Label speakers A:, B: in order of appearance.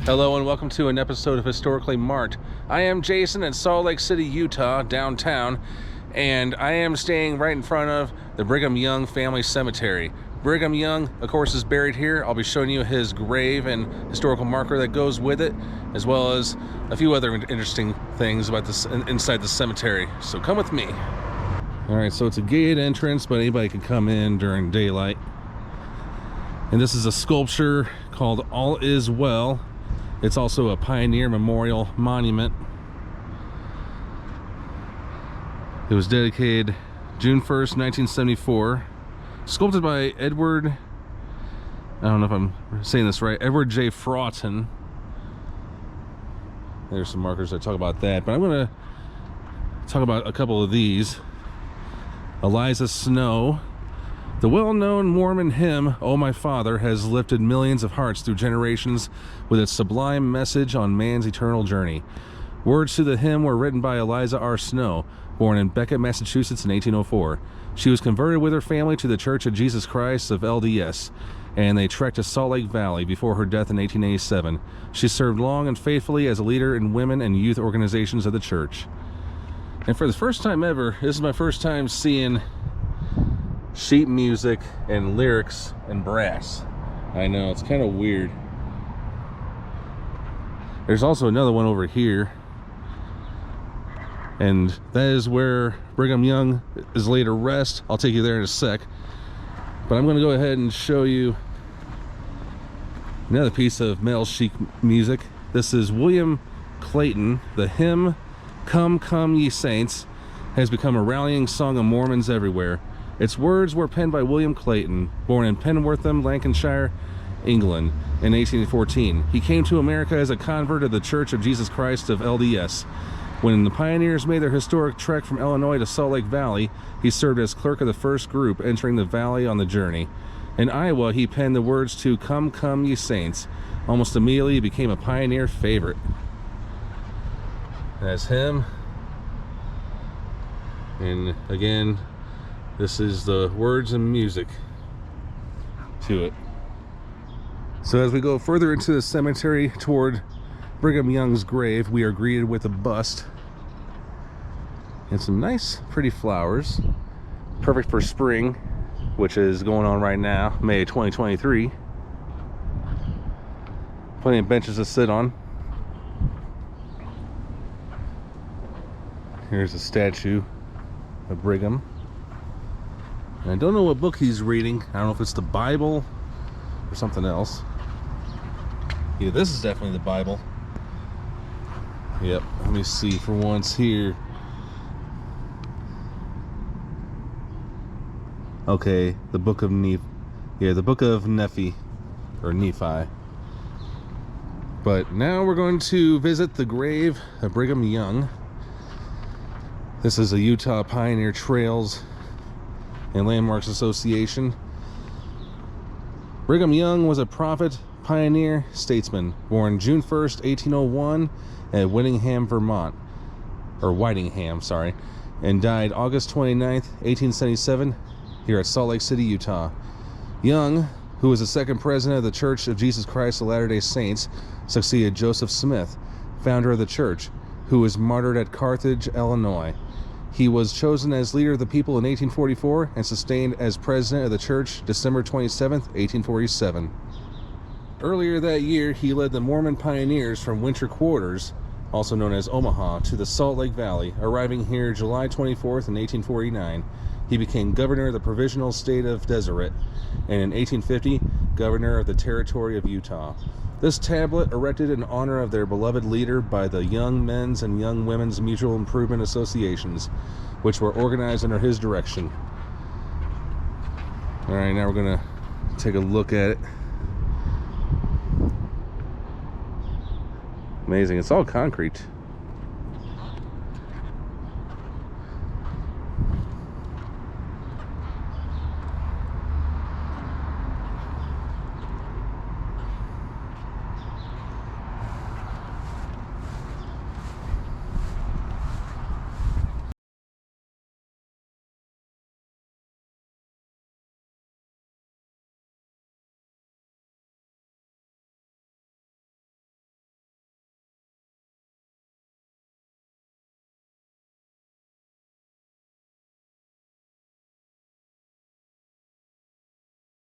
A: Hello and welcome to an episode of Historically Marked. I am Jason in Salt Lake City, Utah, downtown, and I am staying right in front of the Brigham Young family cemetery. Brigham Young, of course, is buried here. I'll be showing you his grave and historical marker that goes with it, as well as a few other interesting things about this inside the cemetery. So come with me. All right, so it's a gated entrance, but anybody can come in during daylight. And this is a sculpture called All Is Well. It's also a Pioneer Memorial Monument. It was dedicated June 1st, 1974. Sculpted by Edward, I don't know if I'm saying this right, Edward J. Fraughton. There's some markers that talk about that, but I'm going to talk about a couple of these. Eliza Snow. The well-known Mormon hymn, "Oh My Father," has lifted millions of hearts through generations with its sublime message on man's eternal journey. Words to the hymn were written by Eliza R. Snow, born in Beckett, Massachusetts in 1804. She was converted with her family to the Church of Jesus Christ of LDS, and they trekked to Salt Lake Valley before her death in 1887. She served long and faithfully as a leader in women and youth organizations of the church. And for the first time ever, this is my first time seeing sheet music and lyrics and brass. I know, it's kind of weird. There's also another one over here, and that is where Brigham Young is laid to rest. I'll take you there in a sec, but I'm going to go ahead and show you another piece of metal sheet music. This is William Clayton. The hymn "Come, Come Ye Saints" has become a rallying song of Mormons everywhere. Its words were penned by William Clayton, born in Penwortham, Lancashire, England, in 1814. He came to America as a convert of the Church of Jesus Christ of LDS. When the pioneers made their historic trek from Illinois to Salt Lake Valley, he served as clerk of the first group entering the valley on the journey. In Iowa, he penned the words to "Come, Come Ye Saints." Almost immediately, he became a pioneer favorite. That's him. And again, this is the words and music to it. So as we go further into the cemetery toward Brigham Young's grave, we are greeted with a bust and some nice, pretty flowers. Perfect for spring, which is going on right now, May 2023. Plenty of benches to sit on. Here's a statue of Brigham. And I don't know what book he's reading. I don't know if it's the Bible or something else. Yeah, this is definitely the Bible. Yep, let me see for once here. Okay, the book of Nephi. Yeah, the book of Nephi, or Nephi. But now we're going to visit the grave of Brigham Young. This is a Utah Pioneer Trails and Landmarks Association. Brigham Young was a prophet, pioneer, statesman, born June 1st, 1801 at Whittingham, Vermont, or Whitingham, sorry, and died August 29th, 1877 here at Salt Lake City, Utah. Young, who was the second president of the Church of Jesus Christ of Latter-day Saints, succeeded Joseph Smith, founder of the church, who was martyred at Carthage, Illinois. He was chosen as leader of the people in 1844 and sustained as president of the church December 27th, 1847. Earlier that year, he led the Mormon Pioneers from Winter Quarters, also known as Omaha, to the Salt Lake Valley, arriving here July 24th in 1849. He became governor of the provisional state of Deseret, and in 1850, governor of the territory of Utah. This tablet, erected in honor of their beloved leader by the Young Men's and Young Women's Mutual Improvement Associations, which were organized under his direction. All right, now we're gonna take a look at it. Amazing, it's all concrete.